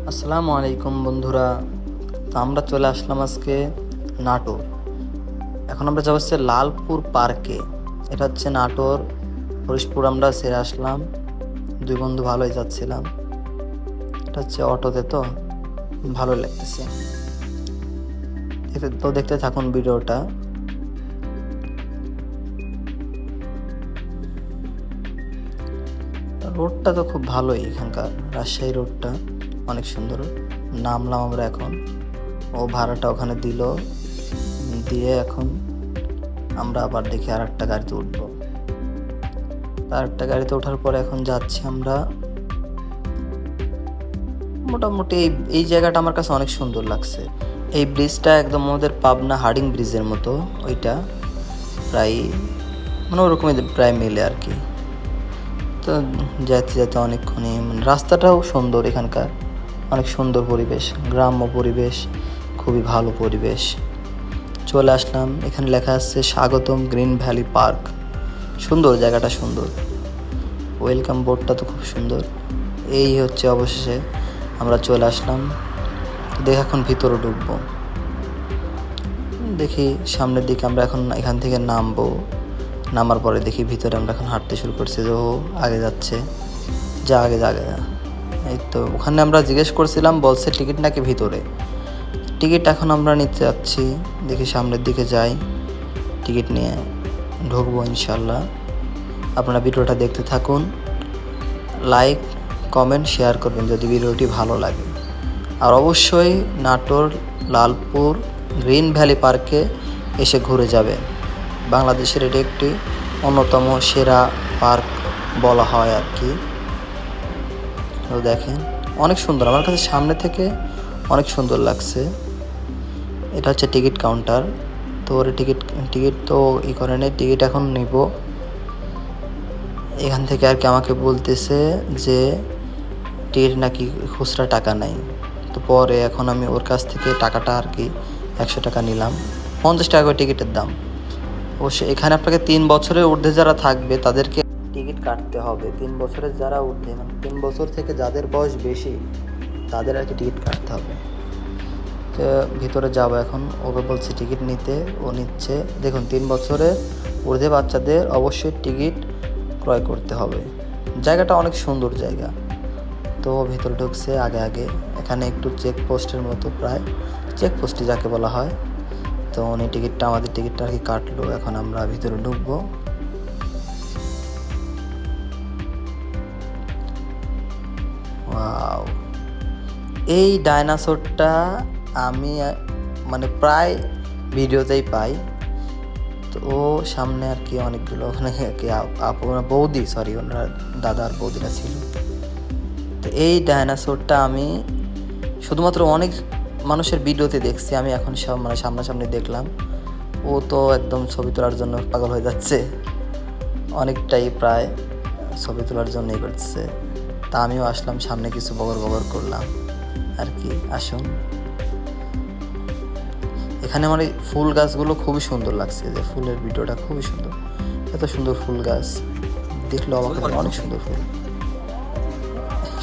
আসসালামু আলাইকুম বন্ধুরা। তো আমরা চলে আসলাম আজকে নাটোর। এখন আমরা যাবো হচ্ছে লালপুর পার্কে। এটা হচ্ছে নাটোর হরিশপুর। আমরা সেরে আসলাম, দুই বন্ধু ভালোই যাচ্ছিলাম। এটা হচ্ছে অটোতে, তো ভালো লাগতেছে। তো দেখতে থাকুন ভিডিওটা। রোডটা তো খুব ভালোই, এখানকার রাজশাহী রোডটা অনেক সুন্দর। নামলাম আমরা এখন, ও ভাড়াটা ওখানে দিল, দিয়ে এখন আমরা আবার দেখি আর একটা গাড়িতে উঠবো। আর একটা গাড়িতে ওঠার পরে এখন যাচ্ছি আমরা। মোটামুটি এই জায়গাটা আমার কাছে অনেক সুন্দর লাগছে। এই ব্রিজটা একদম আমাদের পাবনা হার্ডিং ব্রিজের মতো, ওইটা প্রায় মানে ওরকমই প্রায় মিলে আর কি। তো যেতে যেতে অনেকক্ষণই রাস্তাটাও সুন্দর, এখানকার অনেক সুন্দর পরিবেশ, গ্রাম্য পরিবেশ, খুবই ভালো পরিবেশ। চলে আসলাম, এখানে লেখা আছে স্বাগতম গ্রিন ভ্যালি পার্ক। সুন্দর জায়গাটা, সুন্দর। ওয়েলকাম বোর্ডটা তো খুব সুন্দর। এই হচ্ছে অবশেষে আমরা চলে আসলাম। দেখে এখন ভিতরে ঢুকবো। দেখি সামনের দিকে আমরা এখন এখান থেকে নামবো। নামার পরে দেখি ভিতরে আমরা এখন হাঁটতে শুরু করছি, যে ও আগে যাচ্ছে, যা আগে যা আগে যা। এই তো ওখানে আমরা জিজ্ঞেস করছিলাম, বলছে টিকিট নাকি ভিতরে। টিকিট এখন আমরা নিতে যাচ্ছি, দেখি সামনের দিকে যাই, টিকিট নিয়ে ঢুকবো ইনশাল্লাহ। আপনারা ভিডিওটা দেখতে থাকুন, লাইক কমেন্ট শেয়ার করবেন যদি ভিডিওটি ভালো লাগে। আর অবশ্যই নাটোর লালপুর গ্রিন ভ্যালি পার্কে এসে ঘুরে যাবেন। বাংলাদেশের এটি একটি অন্যতম সেরা পার্ক বলা হয় আর কি। তো দেখেন অনেক সুন্দর, আমার কাছে সামনে থেকে অনেক সুন্দর লাগছে। এটা হচ্ছে টিকিট কাউন্টার। তো ওর টিকিট তো করে নেই, টিকিট এখন নিব। এখান থেকে আর কি আমাকে বলতেছে যে টিকিট নাকি খুচরা টাকা নেই। তো পরে এখন আমি ওর কাছ থেকে টাকাটা আর কি 100 টাকা নিলাম। 50 টাকা করে টিকিটের দাম। অবশ্যই এখানে আপনাকে 3 বছরের ঊর্ধ্বে যারা থাকবে তাদেরকে টিকিট কাটতে হবে। 3 বছরের যারা ঊর্ধ্বে, মানে 3 বছর থেকে যাদের বয়স বেশি, তাদের আর কি টিকিট কাটতে হবে। তো ভিতরে যাবো এখন, ওকে বলছি টিকিট নিতে, ও নিচ্ছে। দেখুন 3 বছরের ঊর্ধ্বে বাচ্চাদের অবশ্যই টিকিট ক্রয় করতে হবে। জায়গাটা অনেক সুন্দর জায়গা। তো ভিতরে ঢুকছে আগে আগে। এখানে একটু চেকপোস্টের মতো, প্রায় চেকপোস্টই যাকে বলা হয়। তো উনি আমাদের টিকিটটা আর কি কাটলো। এখন আমরা ভিতরে ঢুকবো। ওয়াও, এই ডাইনোসরটা আমি মানে প্রায় ভিডিওতেই পাই। তো ও সামনে আর কি অনেকগুলো, ওখানে কি বৌদি, সরি ওনারা দাদার বৌদিরা ছিল। তো এই ডাইনোসরটা আমি শুধুমাত্র অনেক মানুষের ভিডিওতে দেখছি, আমি এখন সব মানে সামনাসামনি দেখলাম। ও তো একদম ছবি তোলার জন্য পাগল হয়ে যাচ্ছে, অনেকটাই প্রায় ছবি তোলার জন্যই করছে। তা আমিও আসলাম সামনে, কিছু বগর করলাম আর কি। আসুন, এখানে আমার এই ফুল গাছগুলো খুবই সুন্দর লাগছে, যে ফুলের ভিডিওটা খুবই সুন্দর। এত সুন্দর ফুল গাছ দেখলো আমাকে, অনেক সুন্দর ফুল।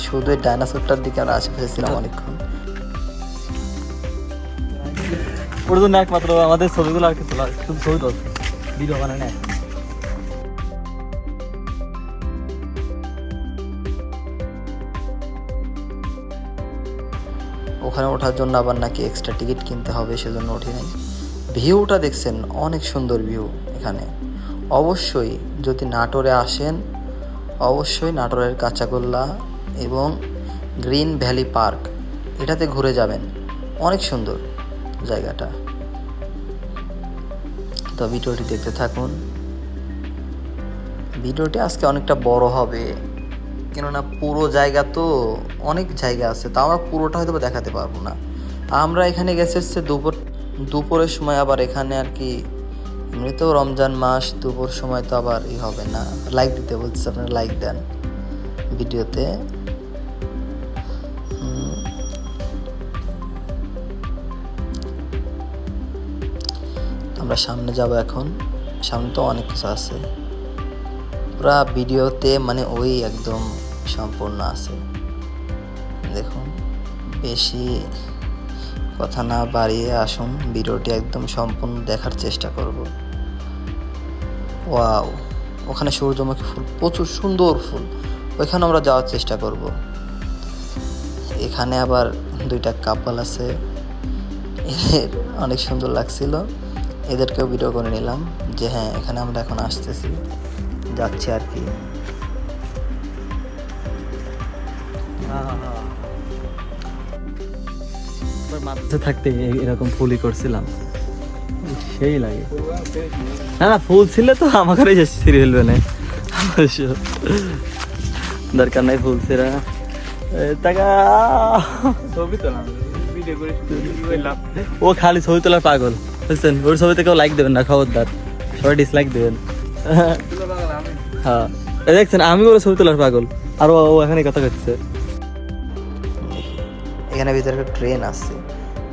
শুধু এই ডাইনোসরটার দিকে আমরা আশেপাশে ছিলাম অনেকক্ষণ। ওর জন্য একমাত্র আমাদের ছবিগুলো আর কি তোলা, শুধু ছবি তুলছে, ভিডিও বানায় না। ওখানে ওঠার জন্য আবার নাকি এক্সট্রা টিকিট কিনতে হবে, সেজন্য উঠি নাই। ভিউটা দেখছেন, অনেক সুন্দর ভিউ এখানে। অবশ্যই যদি নাটোরে আসেন, অবশ্যই নাটোরের কাঁচাগোল্লা এবং গ্রিন ভ্যালি পার্ক এটাতে ঘুরে যাবেন, অনেক সুন্দর জায়গাটা। তো ভিডিওটি দেখতে থাকুন। ভিডিওটি আজকে অনেকটা বড় হবে, কেননা পুরো জায়গা তো অনেক জায়গা আছে, তা আমরা পুরোটা হয়তো দেখাতে পারবো না। আমরা এখানে গেছে হচ্ছে দুপুরের সময়। আবার এখানে আর কি এমনিতেও রমজান মাস, দুপুর সময় তো আবার হবে না। লাইক দিতে বলছে, আপনারা লাইক দেন ভিডিওতে। আমরা সামনে যাব এখন, সামনে তো অনেক কিছু আছে, পুরা ভিডিওতে মানে ওই একদম সম্পূর্ণ আছে। দেখুন বেশি কথা না বাড়িয়ে আসুন, ভিডিওটি একদম সম্পূর্ণ দেখার চেষ্টা করব। ওয়াও, ওখানে সূর্যমুখী ফুল, প্রচুর সুন্দর ফুল, ওইখানে আমরা যাওয়ার চেষ্টা করব। এখানে আবার 2টা কাপল আছে, এদের অনেক সুন্দর লাগছিল, এদেরকেও ভিডিও করে নিলাম যে হ্যাঁ এখানে আমরা এখন আসতেছি, যাচ্ছি আর কি। মাঝে থাকতে এরকম ফুলই করছিলাম, সেই লাগে। না না, ফুল ছিল তো আমাকে সিঁড়ি ফেলবে না, দরকার নাই ফুল ছিরা। ও খালি ছবি তোলার পাগল, বুঝছেন? ওর ছবিতে কেউ লাইক দেবেন না, খবরদার, সবাই ডিসলাইক দেবেন। হ্যাঁ, দেখছেন, আমি ওর ছবি তোলার পাগল, আর ও এখানে কথা করছে। এখানে ভিতরে একটা ট্রেন আছে,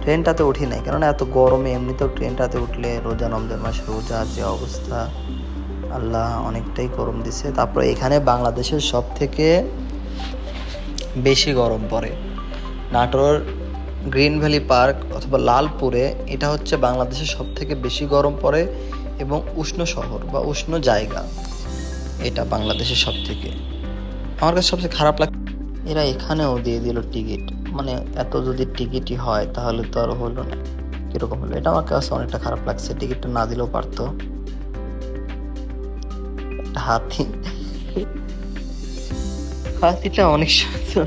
ট্রেনটাতে উঠি নাই, কারণ এত গরমে এমনিতেও ট্রেনটাতে উঠলে, রোজা রমজান মাস, রোজা যে অবস্থা, আল্লাহ অনেকটাই গরম দিছে। তারপরে এখানে বাংলাদেশের সব থেকে বেশি গরম পড়ে নাটোর গ্রিন ভ্যালি পার্ক অথবা লালপুরে, এটা হচ্ছে বাংলাদেশের সব থেকে বেশি গরম পড়ে এবং উষ্ণ শহর বা উষ্ণ জায়গা, এটা বাংলাদেশের সব থেকে। আমার কাছে সবচেয়ে খারাপ লাগে এরা এখানেও দিয়ে দিল টিকিট, মানে এত যদি টিকিটই হয় তাহলে তো আর হলো না, কিরকম হলো, এটা আমার কাছে অনেকটা খারাপ লাগছে। টিকিটটা না দিলেও পারতো। একটা হাতি, হাতিটা অনেক সুন্দর,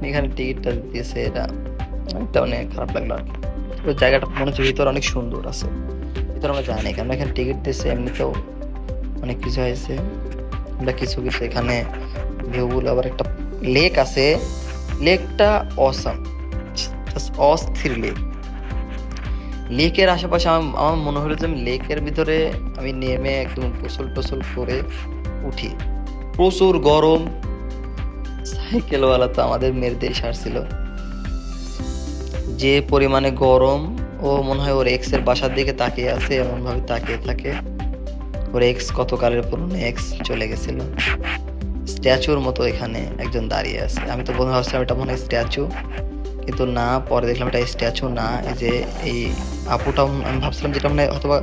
এখানে টিকিটটা দিয়েছে, এটা অনেক খারাপ লাগলো আর কি। ওই জায়গাটা মনে হচ্ছে ভিতরে অনেক সুন্দর আছে, ভিতরে আমরা জানি কারণ এখানে টিকিট দিয়েছে, এমনিতেও অনেক কিছু হয়েছে, আমরা কিছু কিছু এখানে ভিউগুলো। আবার একটা লেক আছে, লেকটা অসাম, অস্থির লেক। লেকের আশেপাশে আমার মনে হলো যে আমি লেকের ভিতরে আমি নেমে একদম গোসল টোসল করে উঠি। প্রচুর গরম, সাইকেলওয়ালা তো আমাদের মেরে দিয়ে সারছিল, যে পরিমাণে গরম। ও মনে হয় ওর এক্স এর বাসার দিকে তাকিয়ে আছে, এমন ভাবে তাকিয়ে থাকে, ওর এক্স কত কালের পুরনো এক্স চলে গেছিল। স্ট্যাচুর মতো এখানে একজন দাঁড়িয়ে আছে, আমি তো মনে ভাবছিলাম এটা মনে হয় স্ট্যাচু, কিন্তু না, পরে দেখলাম এটা স্ট্যাচু না। এই যে এই আপুটা আমি ভাবছিলাম যেটা মনে হয় অথবা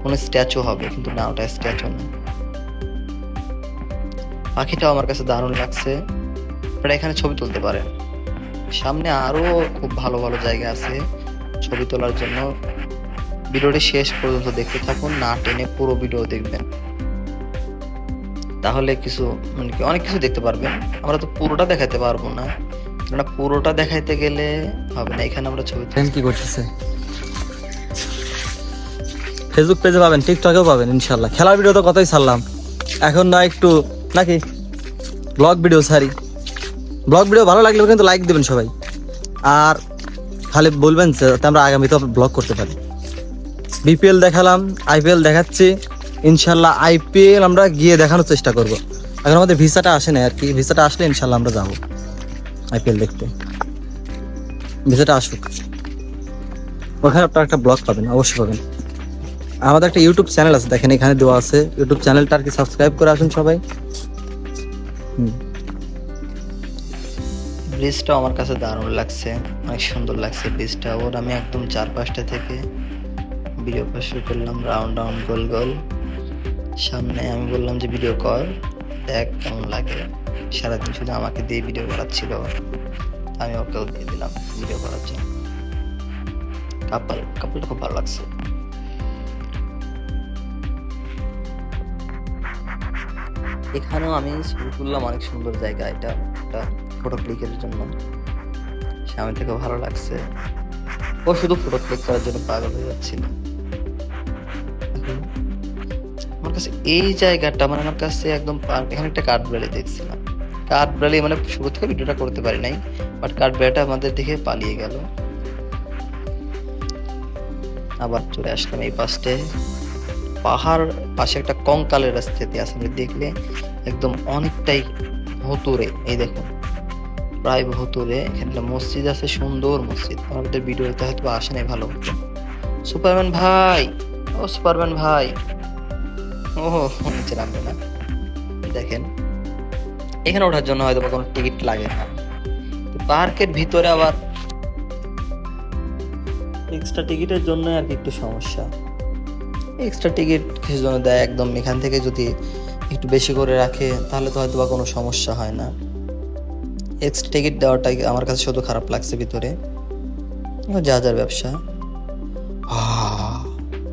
কোনো স্ট্যাচু হবে, কিন্তু না, ওটা স্ট্যাচু না। পাখিটাও আমার কাছে দারুণ লাগছে। আপনারা এখানে ছবি তুলতে পারেন, সামনে আরো খুব ভালো ভালো জায়গা আছে ছবি তোলার জন্য। ভিডিওটি শেষ পর্যন্ত দেখতে থাকুন, না টেনে পুরো ভিডিও দেখবেন, তাহলে কিছু মানে কি অনেক কিছু দেখতে পারবেন। আমরা তো পুরোটা দেখাতে পারবো না, কেননা পুরোটা দেখাইতে গেলে হবে না। এখানে আমরা ছবি কি করতেছে, ফেসবুক পেজে পাবেন, টিকটকেও পাবেন ইনশাল্লাহ। খেলার ভিডিও তো কতই ছাড়লাম, এখন না একটু নাকি ব্লগ ভিডিও ছাড়ি। ব্লগ ভিডিও ভালো লাগলেও কিন্তু লাইক দেবেন সবাই, আর খালি বলবেন যাতে আমরা আগামীতে ব্লগ করতে পারি। বিপিএল দেখালাম, আইপিএল দেখাচ্ছি ইনশাল্লাহ। আইপিএল আমরা গিয়ে দেখানোর চেষ্টা করব, এখন আমাদের ভিসাটা আসে না আর কি, ভিসাটা আসলে ইনশাল্লাহ আমরা যাবো আইপিএল দেখতে। ভিসাটা আসুক, ওখানে আপনারা একটা ব্লগ পাবেন, অবশ্যই পাবেন। আমাদের একটা ইউটিউব চ্যানেল আছে, দেখেন এখানে দেওয়া আছে, ইউটিউব চ্যানেলটা আর কি সাবস্ক্রাইব করে আসুন সবাই। ব্রিজটা আমার কাছে দারুণ লাগছে, অনেক সুন্দর লাগছে ব্রিজটা। ওর আমি একদম 4-5টা থেকে ভিডিও করা শুরু করলাম, রাউন্ড রাউন্ড গোল গোল। সামনে আমি বললাম যে ভিডিও কর, দেখ কেমন লাগে। সারাদিন শুধু আমাকে দিয়ে ভিডিও করাচ্ছিল, আমি ওকেও দিয়ে দিলাম ভিডিও করার জন্য। কাপলটা খুব ভালো লাগছে। এখানেও আমি ছবি তুললাম, অনেক সুন্দর জায়গা, এটা একটা ফটো ক্লিকের জন্য। সামনে থেকে ভালো লাগছে, ও শুধু ফটো ক্লিক করার জন্য পাগল হয়ে যাচ্ছিল। আমার কাছে এই জায়গাটা মানে আমার কাছে একদম পার্ক। এখানে একটা কাঠবিড়ালি দেখছিলাম, কাঠবিড়ালি মানে শুরু থেকে ভিডিওটা করতে পারি নাই, বাট কাঠবিড়ালিটা আমাদের দেখে পালিয়ে গেল। আবার চলে আসলাম এই পাশে, পাহাড় পাশে একটা কঙ্কালের রাস্তাতে আছে, দেখলে একদম অনেকটাই ভুতুরে। এই দেখুন প্রায় ভুতুরে। এখানে একটা মসজিদ আছে, সুন্দর মসজিদ, আমাদের ভিডিওতে হয়তো আসে নাই ভালো হতো। সুপারম্যান ভাই, ও সুপারম্যান ভাই, ও নিচে নামবে না। দেখেন এখানে ওঠার জন্য হয়তো কোনো টিকিট লাগে না, পার্কের ভিতরে আবার এক্সট্রা টিকিটের জন্য আর কি একটু সমস্যা। এক্সট্রা টিকিট কিছু জন্য দেয় একদম, এখান থেকে যদি একটু বেশি করে রাখে তাহলে তো হয়তো বা কোনো সমস্যা হয় না। এক্সট্রা টিকিট দেওয়াটাই আমার কাছে শুধু খারাপ লাগছে ভিতরে। যা যার ব্যবসা।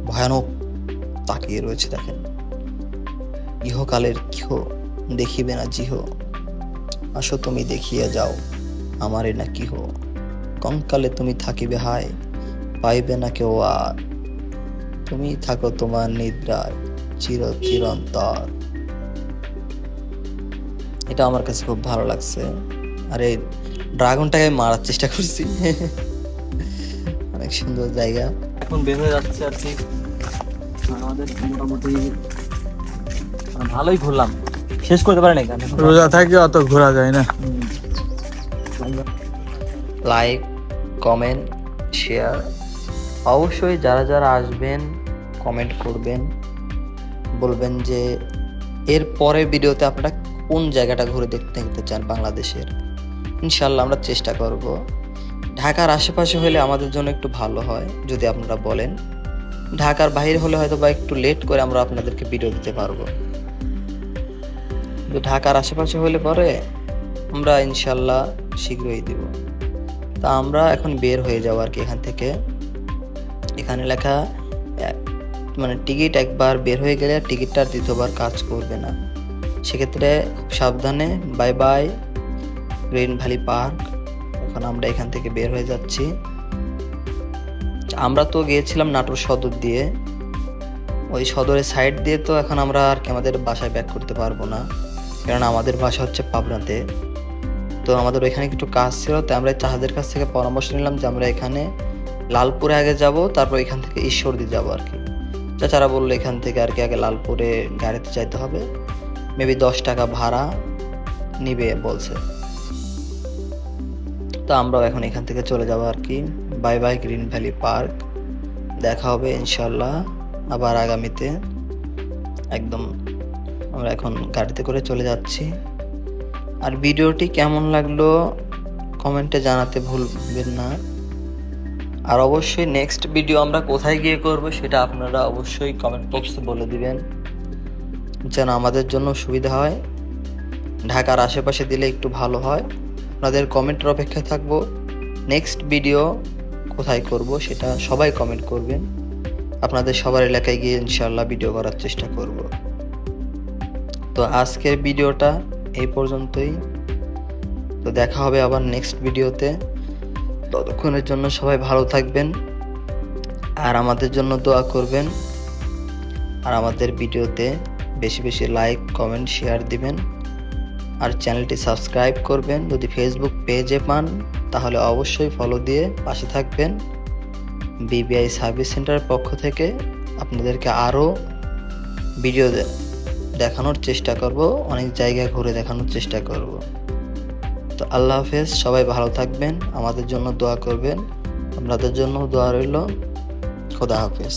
ভয়ানক তাকিয়ে রয়েছে দেখেন। ইহকালের কিহ দেখিবে না জিহ, আসো তুমি দেখিয়া যাও আমারে না কিহ, কঙ্কালে তুমি থাকিবে হায় পাইবে না কেউ আর, তুমি থাকো তোমার নিদ্রায় চিরন্তর। এটা আমার কাছে খুব ভালো লাগছে। আরে ড্রাগনটাকে মারার চেষ্টা করছি। অনেক সুন্দর জায়গা। এখন বের হয়ে যাচ্ছে আর কি। আমাদের মোটামুটি ভালোই ঘুরলাম, শেষ করতে পারেন এখানে। রোজা থাকে অত ঘোরা যায় না। লাইক, কমেন্ট, শেয়ার অবশ্যই। যারা যারা আসবেন কমেন্ট করবেন, বলবেন যে এর পরের ভিডিওতে আপনারা কোন জায়গাটা ঘুরে দেখতে চান বাংলাদেশের। ইনশাল্লাহ আমরা চেষ্টা করব। ঢাকার আশেপাশে হলে আমাদের জন্য একটু ভালো হয় যদি আপনারা বলেন। ঢাকার বাইরে হলে হয়তো বা একটু লেট করে আমরা আপনাদেরকে ভিডিও দিতে পারবো। ঢাকার আশেপাশে হলে পরে আমরা ইনশাল্লাহ শীঘ্রই দিব। তা আমরা এখন বের হয়ে যাবো আর কি এখান থেকে। এখানে লেখা মানে টিকিট একবার বের হয়ে গেলে টিকিটটা দ্বিতীয়বার কাজ করবে না। সেক্ষেত্রে খুব সাবধানে। Bye bye green valley park. এখন আমরা এখান থেকে বের হয়ে যাচ্ছি। আমরা তো গিয়েছিলাম নাটোর সদর দিয়ে, ওই সদরের সাইড দিয়ে তো এখন আমরা আর কি আমাদের বাসায় ব্যাক করতে পারবো না, কারণ আমাদের বাসা হচ্ছে পাবনাতে। তো আমাদের ওইখানে একটু কাজ ছিল, তাই আমরা চাহাদের কাছ থেকে পরামর্শ নিলাম যে আমরা এখানে লালপুরে আগে যাব, তারপর এখান থেকে ঈশ্বরদী যাবো আর কি। চাচারা বললো এখান থেকে আর কি আগে লালপুরে গাড়িতে যাইতে হবে, মেবি 10 টাকা ভাড়া নিবে বলছে। তো আমরাও এখন এখান থেকে চলে যাবো আর কি। Bye bye green valley park. দেখা হবে ইনশাল্লাহ আবার আগামীতে। একদম আমরা এখন গাড়িতে করে চলে যাচ্ছি। আর ভিডিওটি কেমন লাগলো কমেন্টে জানাতে ভুলবেন না। আর অবশ্যই নেক্সট ভিডিও আমরা কোথায় গিয়ে করব সেটা আপনারা অবশ্যই কমেন্ট বক্সে বলে দিবেন, যেন আমাদের জন্য সুবিধা হয়। ঢাকার আশেপাশে দিলে একটু ভালো হয়। আপনাদের কমেন্টের অপেক্ষায় থাকবো। নেক্সট ভিডিও কোথায় করব সেটা সবাই কমেন্ট করবেন। আপনাদের সবার এলাকায় গিয়ে ইনশাআল্লাহ ভিডিও করার চেষ্টা করব। তো আজকের ভিডিওটা এই পর্যন্তই। তো দেখা হবে আবার নেক্সট ভিডিওতে। ততক্ষণের জন্য সবাই ভালো থাকবেন আর আমাদের জন্য দোয়া করবেন। আর আমাদের ভিডিওতে বেশি বেশি লাইক, কমেন্ট, শেয়ার দিবেন। আর চ্যানেলটি সাবস্ক্রাইব করবেন। যদি ফেসবুক পেজে পান তাহলে অবশ্যই ফলো দিয়ে পাশে থাকবেন। বিবিআই সার্ভিস সেন্টারের পক্ষ থেকে আপনাদেরকে আরও ভিডিও দেখানোর চেষ্টা করব, অনেক জায়গায় ঘুরে দেখানোর চেষ্টা করব। তো আল্লাহ হাফেজ, সবাই ভালো থাকবেন, আমাদের জন্য দোয়া করবেন, আপনাদের জন্য দোয়া রইল। খোদা হাফেজ।